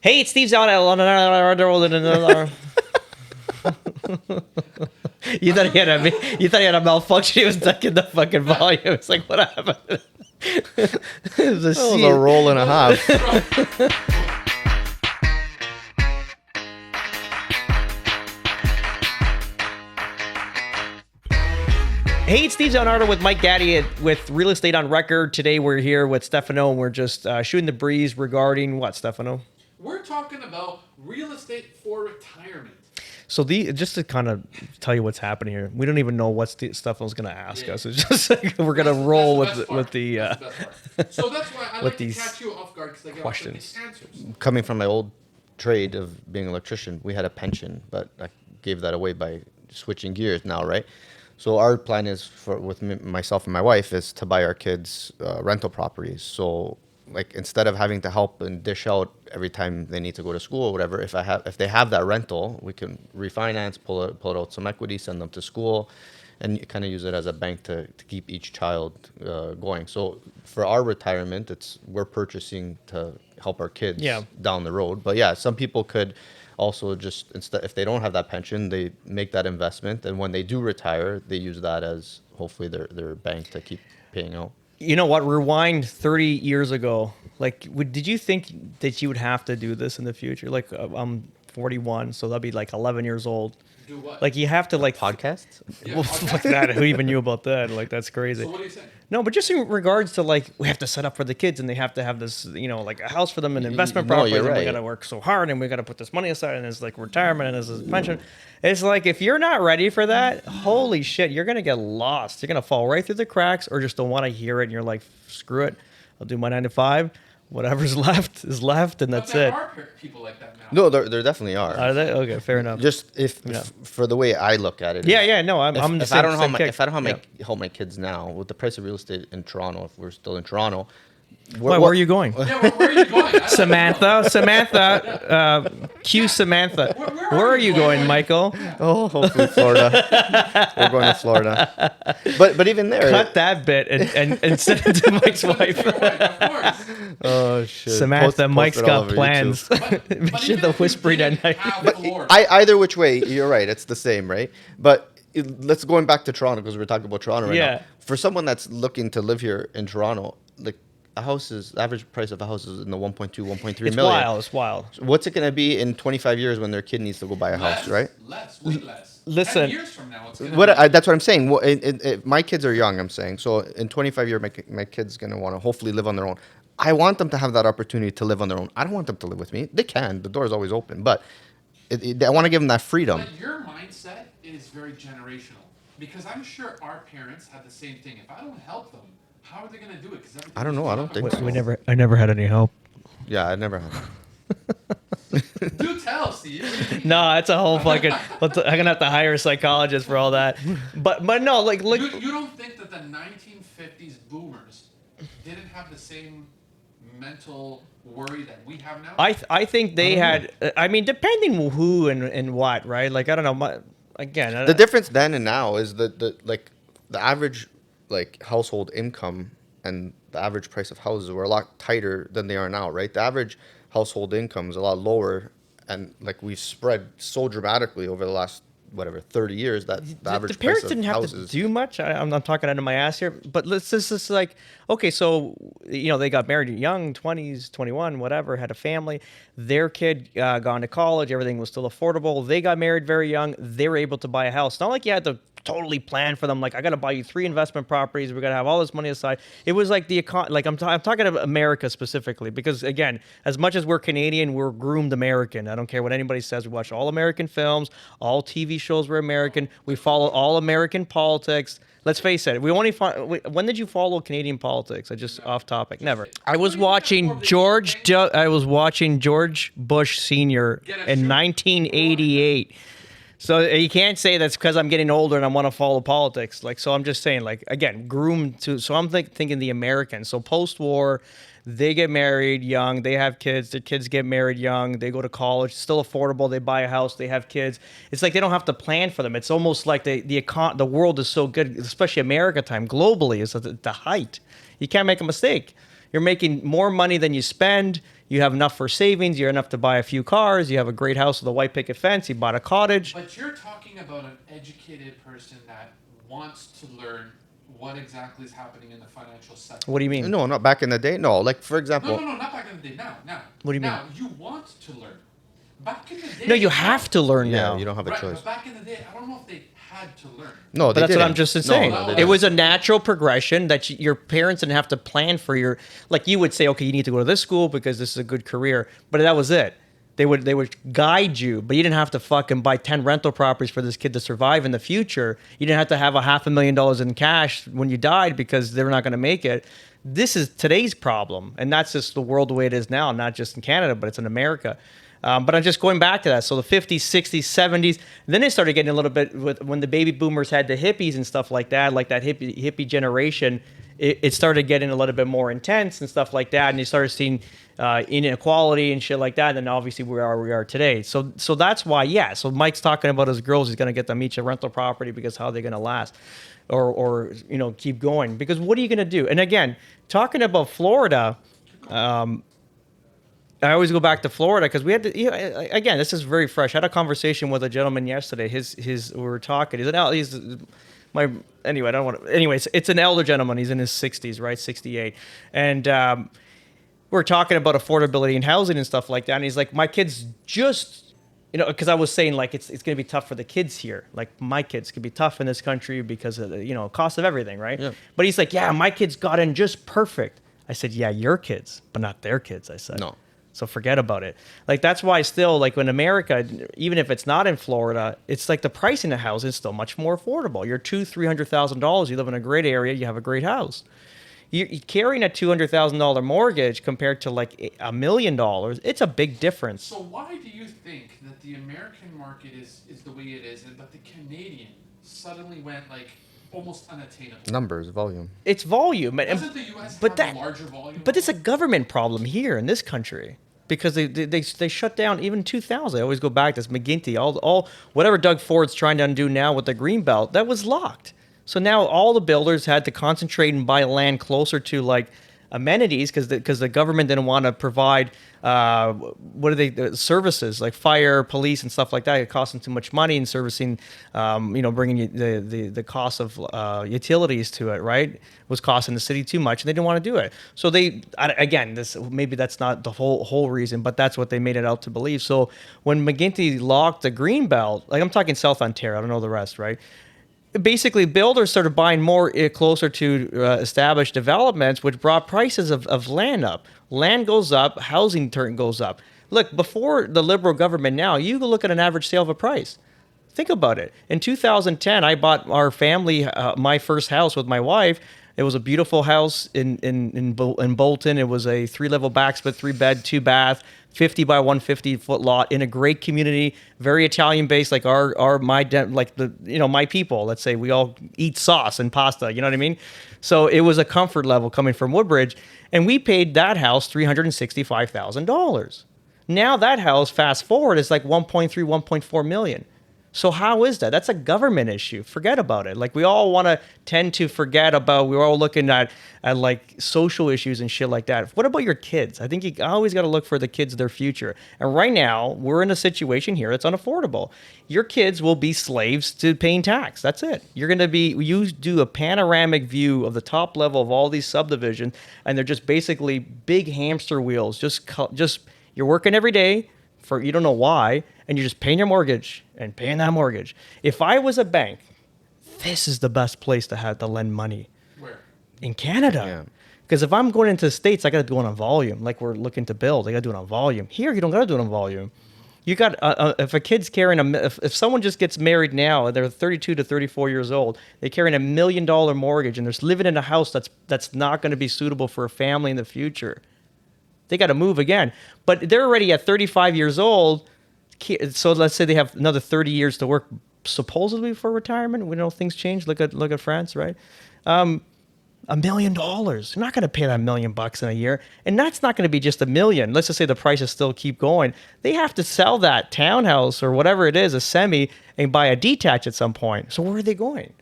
Hey, it's Steve's out. You thought he had a malfunction. He was ducking the fucking volume. It's like, what happened? It was That was a roll and a half. Hey, it's Steve Zanardo with Mike Gaddy with Real Estate on Record. Today we're here with Stefano, and we're just shooting the breeze regarding what, Stefano? We're talking about real estate for retirement. So just to kind of tell you what's happening here, we don't even know what Stefano's going to ask us. It's just like we're going to roll with the So that's why I like to these catch you off guard because I get questions. answers. Coming from my old trade of being an electrician, we had a pension, but I gave that away by switching gears now, right? So our plan is with myself and my wife is to buy our kids rental properties. So like instead of having to help and dish out every time they need to go to school or whatever, if they have that rental, we can refinance, pull out some equity, send them to school, and kind of use it as a bank to keep each child going. So for our retirement, we're purchasing to help our kids down the road. But yeah, some people could also just if they don't have that pension, they make that investment, and when they do retire, they use that as hopefully their bank to keep paying out. You know what? Rewind 30 years ago. Like, did you think that you would have to do this in the future? Like, I'm 41, so that'll be like 11 years old. Do what? Like, you have to like Podcasts? Yeah, well, fuck that. Who even knew about that? Like, that's crazy. So what do you say? No, but just in regards to like, we have to set up for the kids, and they have to have this, like a house for them and investment No, properties, you're and we right. got to work so hard, and we got to put this money aside, and it's like retirement, and this is pension. It's like, if you're not ready for that, holy shit, you're going to get lost. You're going to fall right through the cracks, or just don't want to hear it, and you're like, screw it. I'll do my 9 to 5. Whatever's left is left, and that's But there it. are people like that now. No, there definitely are. Are they? Okay, fair enough. Just if for the way I look at it. Yeah, no, I'm the If same. I don't know same kick. if I don't have Yeah. help my kids now with the price of real estate in Toronto, if we're still in Toronto, Where are you going? Yeah, where are you going? I don't Samantha, cue Samantha. Where are you going, Michael? Oh, hopefully Florida. We're going to Florida. But even there, Cut that bit and send it to Mike's wife. Of course. oh shit. Samantha, Post Mike's it all got over plans. But Make sure even the if you whispering at didn't night. have the Lord, Either which way, you're right. It's the same, right? But let's going back to Toronto because we're talking about Toronto right Yeah. now. For someone that's looking to live here in Toronto, like the average price of a house is in the 1.2, 1.3 million. It's wild. What's it going to be in 25 years when their kid needs to go buy a house, right? Way less. Listen. 10 years from now, it's gonna be. That's what I'm saying. Well, my kids are young, I'm saying. So in 25 years, my kid's going to want to hopefully live on their own. I want them to have that opportunity to live on their own. I don't want them to live with me. They can. The door is always open. But I want to give them that freedom. But your mindset is very generational because I'm sure our parents had the same thing. If I don't help them, how are they going to do it? I don't know. I don't think so. I never had any help. Yeah, I never had. Do tell, Steve. No, it's a whole fucking. I'm gonna have to hire a psychologist for all that. But no, like You don't think that the 1950s boomers didn't have the same mental worry that we have now? I think they had. I mean, depending who and what, right? Like, I don't know. Again, The difference then and now is the average household income and the average price of houses were a lot tighter than they are now, right? The average household income is a lot lower, and like we've spread so dramatically over the last 30 years that the average the parents price of didn't have houses. to do much. I'm not talking out of my ass here, but let's just like, okay, so they got married young, 20s, 21, whatever, had a family. Their kid gone to college, everything was still affordable. They got married very young. They were able to buy a house. Not like you had to totally plan for them. Like, I got to buy you 3 investment properties. We're gonna have all this money aside. It was like I'm talking of America specifically, because again, as much as we're Canadian, we're groomed American. I don't care what anybody says. We watch all American films, all TV shows were American. We follow all American politics. Let's face it. When did you follow Canadian politics? Off topic. Never. I was watching George Bush Sr. in 1988. So you can't say that's because I'm getting older and I want to follow politics. Like, so I'm just saying, like, again, groomed to. So I'm thinking the Americans. So post-war, they get married young, they have kids. Their kids get married young, they go to college, still affordable. They buy a house, they have kids. It's like they don't have to plan for them. It's almost like the world is so good, especially America time. Globally is at the height. You can't make a mistake. You're making more money than you spend. You have enough for savings. You have enough to buy a few cars. You have a great house with a white picket fence. You bought a cottage. But you're talking about an educated person that wants to learn what exactly is happening in the financial sector. What do you mean? No, not back in the day. No, like for No, example, no, no, not back in the day. Now, now. What do you mean? Now, you want to learn. Back in the day. No, you have to learn yeah, now. you don't have a Right, choice. but back in the day, I don't know if they had to learn. No, But they that's what didn't. I'm just No, saying. no, they It didn't. was a natural progression that your parents didn't have to plan for your. Like you would say, okay, you need to go to this school because this is a good career, but that was it. They would guide you, but you didn't have to fucking buy 10 rental properties for this kid to survive in the future. You didn't have to have a $500,000 in cash when you died because they're not going to make it. This is today's problem, and that's just the world the way it is now, not just in Canada, but it's in America. But I'm just going back to that. So the 50s, 60s, 70s, then it started getting a little bit with when the baby boomers had the hippies and stuff like that hippie generation. It started getting a little bit more intense and stuff like that, and you started seeing inequality and shit like that. And then obviously we are today. So that's why, yeah. So Mike's talking about his girls. He's going to get them each a rental property because how are they going to last, or keep going? Because what are you going to do? And again, talking about Florida. I always go back to Florida because we had to. Again, this is very fresh. I had a conversation with a gentleman yesterday. We were talking. He's my anyway. I don't want to. Anyways, it's an elder gentleman. He's in his 60s, right, 68, and we're talking about affordability and housing and stuff like that. And he's like, my kids just, because I was saying like it's going to be tough for the kids here. Like my kids could be tough in this country because of the cost of everything, right? Yeah. But he's like, yeah, my kids got in just perfect. I said, yeah, your kids, but not their kids. I said, No. So forget about it. Like, that's why still, like, in America, even if it's not in Florida, it's like the pricing of housing is still much more affordable. You're $200,000-$300,000. You live in a great area. You have a great house. You're carrying a $200,000 mortgage compared to like $1 million. It's a big difference. So why do you think that the American market is the way it is, but the Canadian suddenly went like almost unattainable? Numbers, volume. It's volume. Doesn't the U.S. have a larger volume? But it's a government problem here in this country. Because they shut down even 2000. I always go back to this McGuinty, all whatever Doug Ford's trying to undo now with the Greenbelt, that was locked. So now all the builders had to concentrate and buy land closer to like amenities because the government didn't want to provide services like fire, police, and stuff like that. It cost them too much money in servicing, bringing the cost of utilities to it. Right, was costing the city too much, and they didn't want to do it. So maybe that's not the whole reason, but that's what they made it out to believe. So when McGuinty locked the Greenbelt, like I'm talking South Ontario, I don't know the rest, right? Basically, builders started buying more closer to established developments, which brought prices of land up. Land goes up, housing goes up. Look, before the Liberal government now, you go look at an average sale of a price. Think about it. In 2010, I bought our family my first house with my wife. It was a beautiful house in Bolton. It was a 3-level back split, 3-bed, 2-bath, 50 by 150 foot lot in a great community, very Italian based, like my people. Let's say we all eat sauce and pasta. You know what I mean? So it was a comfort level coming from Woodbridge, and we paid that house $365,000. Now that house, fast forward, is like 1.3, 1.4 million. So how is that? That's a government issue. Forget about it. Like we all want to tend to forget about, we're all looking at like social issues and shit like that. What about your kids? I think you always got to look for the kids, their future. And right now we're in a situation here that's unaffordable. Your kids will be slaves to paying tax. That's it. You do a panoramic view of the top level of all these subdivisions, and they're just basically big hamster wheels. Just you're working every day for, you don't know why, and you're just paying your mortgage and paying that mortgage. If I was a bank, this is the best place to have to lend money. Where? In Canada. Because if I'm going into the States, I got to do it on volume. Like we're looking to build, I got to do it on volume. Here, you don't got to do it on volume. You got if a kid's carrying if someone just gets married now, they're 32 to 34 years old, they're carrying $1 million mortgage, and they're living in a house that's not going to be suitable for a family in the future. They got to move again. But they're already at 35 years old. So let's say they have another 30 years to work, supposedly for retirement. We know things change. Look at France, right? $1 million. You're not going to pay that $1 million in a year, and that's not going to be just $1 million. Let's just say the prices still keep going. They have to sell that townhouse or whatever it is, a semi, and buy a detached at some point. So where are they going?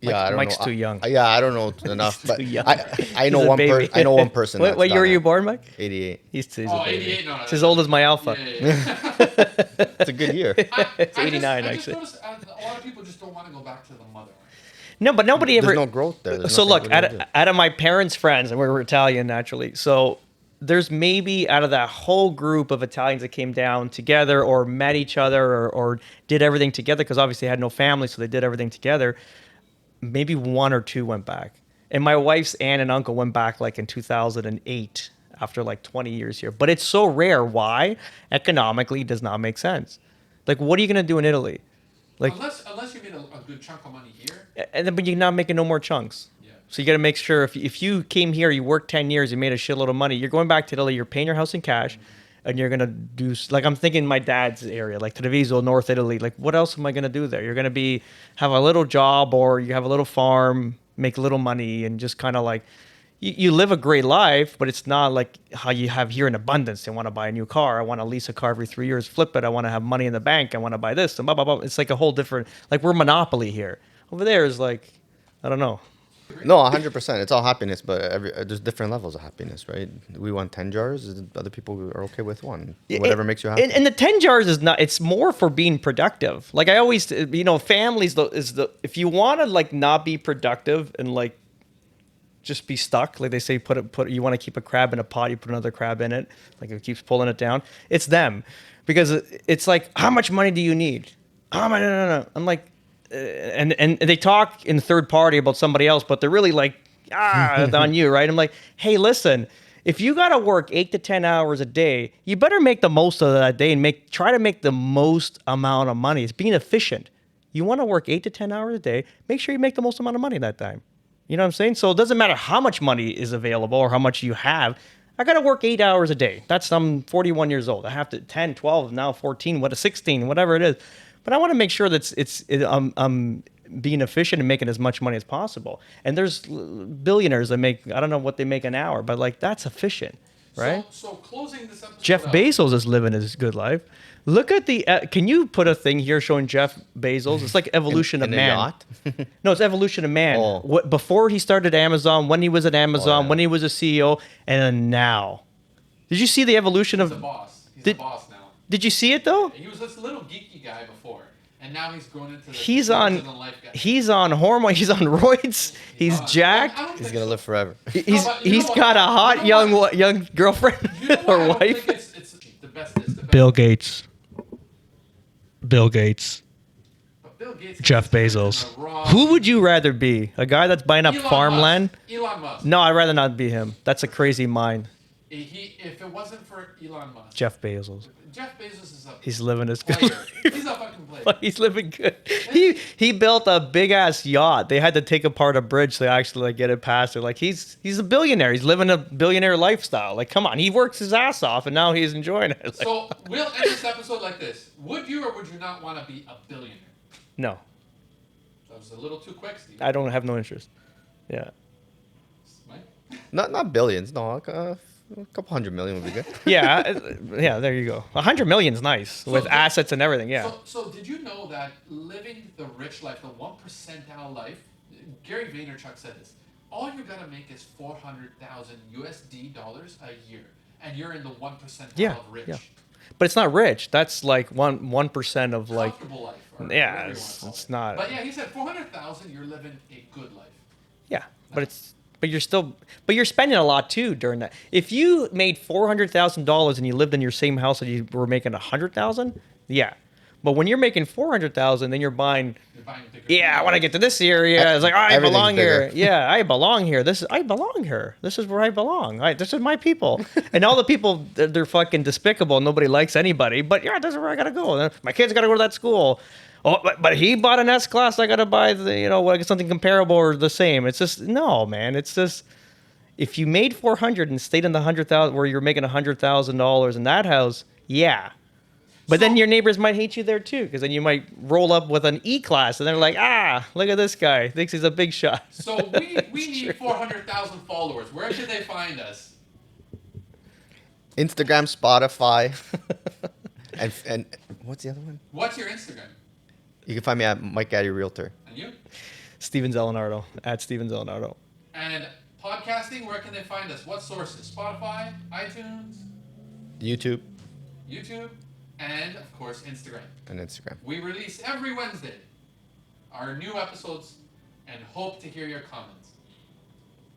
Yeah, I don't Mike's know. too young. Yeah, I don't know enough, but too young. I know He's a one baby. I know one person. What that's year done are you it. born, Mike? 88. He's a Oh, baby. 88? No, It's as old as my alpha. It's a good year. It's I 89 just actually. noticed a lot of people just don't want to go back to the motherland. No, but nobody ever. There's no growth there. There's So nothing look, really to do. out of my parents' friends, and we were Italian naturally. So there's maybe out of that whole group of Italians that came down together or met each other or did everything together because obviously they had no family, so they did everything together. Maybe one or two went back. And my wife's aunt and uncle went back like in 2008 after like 20 years here. But it's so rare. Why? Economically, it does not make sense. Like, what are you going to do in Italy? Like, Unless you made a good chunk of money here. and then, but you're not making no more chunks. Yeah. So you got to make sure if you came here, you worked 10 years, you made a shitload of money, you're going back to Italy, you're paying your house in cash, and you're going to do, like, I'm thinking my dad's area, like Treviso, North Italy. Like, what else am I going to do there? You're going to have a little job or you have a little farm, make a little money, and just kind of like, you live a great life, but it's not like how you have here in abundance. I want to buy a new car. I want to lease a car every 3 years, flip it. I want to have money in the bank. I want to buy this and blah, blah, blah. It's like a whole different, like we're Monopoly here. Over there is like, I don't know. No, 100%. It's all happiness, but there's different levels of happiness, right? We want 10 jars. Other people are okay with one. Whatever makes you happy. And the 10 jars is not, it's more for being productive. Like I always, families if you want to like not be productive and like just be stuck, like they say, you want to keep a crab in a pot, you put another crab in it, like it keeps pulling it down. It's them, because it's like, how much money do you need? How much? No. I'm like, and they talk in third party about somebody else, but they're really like, on you, right? I'm like, hey, listen, if you got to work 8 to 10 hours a day, you better make the most of that day and try to make the most amount of money. It's being efficient. You want to work 8 to 10 hours a day, make sure you make the most amount of money that time. You know what I'm saying? So it doesn't matter how much money is available or how much you have. I got to work 8 hours a day. I'm 41 years old. I have to 10, 12, now 14, 16, whatever it is. But I want to make sure that I'm being efficient and making as much money as possible. And there's billionaires that make, I don't know what they make an hour, but like that's efficient, right? So closing this episode Jeff out, Bezos is living his good life. Look at can you put a thing here showing Jeff Bezos? It's like evolution of in a man. yacht? No, it's evolution of man. Oh. Before he started Amazon, when he was at Amazon, yeah. when he was a CEO, and then now. Did you see the evolution he's a of? boss. He's Did- a boss now. Did you see it though? He was this little geeky guy before, and now he's grown into the He's larger on. than life guy. He's on hormone. He's on roids. He's I jacked. don't He's think gonna so. live forever. He's you know what? got a hot You know what? young girlfriend You know what? or I don't wife. think it's the best. It's the best. Bill Gates. Bill Gates. But Bill Gates Jeff is in Bezos. the wrong- Who would you rather be? A guy that's buying up Elon farmland? Musk. Elon Musk. No, I'd rather not be him. That's a crazy mind. If it wasn't for Elon Musk, Jeff Bezos. Jeff Bezos is a He's living his good player. life. He's a fucking player. He's living good. He built a big ass yacht. They had to take apart a bridge to actually like get it past it. Like he's a billionaire. He's living a billionaire lifestyle. Like come on, he works his ass off and now he's enjoying it. Like, So we'll end this episode like this. Would you or would you not want to be a billionaire? no, That was a little too quick, Steve. I don't have no interest. Yeah. Mike? Not billions. No, like, a couple hundred million would be good. Yeah, there you go. 100 million's nice with the- assets and everything. Yeah. So did you know that living the rich life, the 1 percentile life, Gary Vaynerchuk said this, all you gotta make is 400,000 USD dollars a year, and you're in the 1 percentile Yeah, of rich. yeah. But it's not rich. That's like 1% of like. Comfortable life. Or Yeah, whatever you it's wanna call it. not. But yeah, he said 400,000, you're living a good life. Yeah, but you're spending a lot too during that. If you made $400,000 and you lived in your same house and you were making 100,000, yeah. But when you're making 400,000, then you're buying. You're buying bigger. Yeah, I want to get to this area. It's like I Everything's belong here. bigger. Yeah, I belong here. I belong here. This is where I belong. This is my people. And all the people, they're fucking despicable. Nobody likes anybody. But yeah, this is where I gotta go. My kids gotta go to that school. Oh, but he bought an S class. I gotta buy like something comparable or the same. It's just no, man. It's just if you made 400 and stayed in the 100,000 where you're making $100,000 in that house, yeah. But then So- your neighbors might hate you there too, because then you might roll up with an E class and they're like, look at this guy, thinks he's a big shot. So we need 400,000 followers. Where should they find us? Instagram, Spotify, and what's the other one? What's your Instagram? You can find me at Mike Gaddy Realtor. And you? Steven Zelenardo at Steven Zelenardo. And podcasting, where can they find us? What sources? Spotify, iTunes, YouTube YouTube, and of course Instagram. and Instagram. We release every Wednesday our new episodes and hope to hear your comments.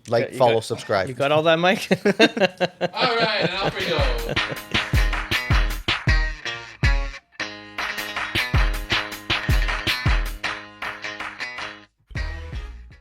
Like, You follow, got- subscribe. You got all that, Mike? All right, and off we go.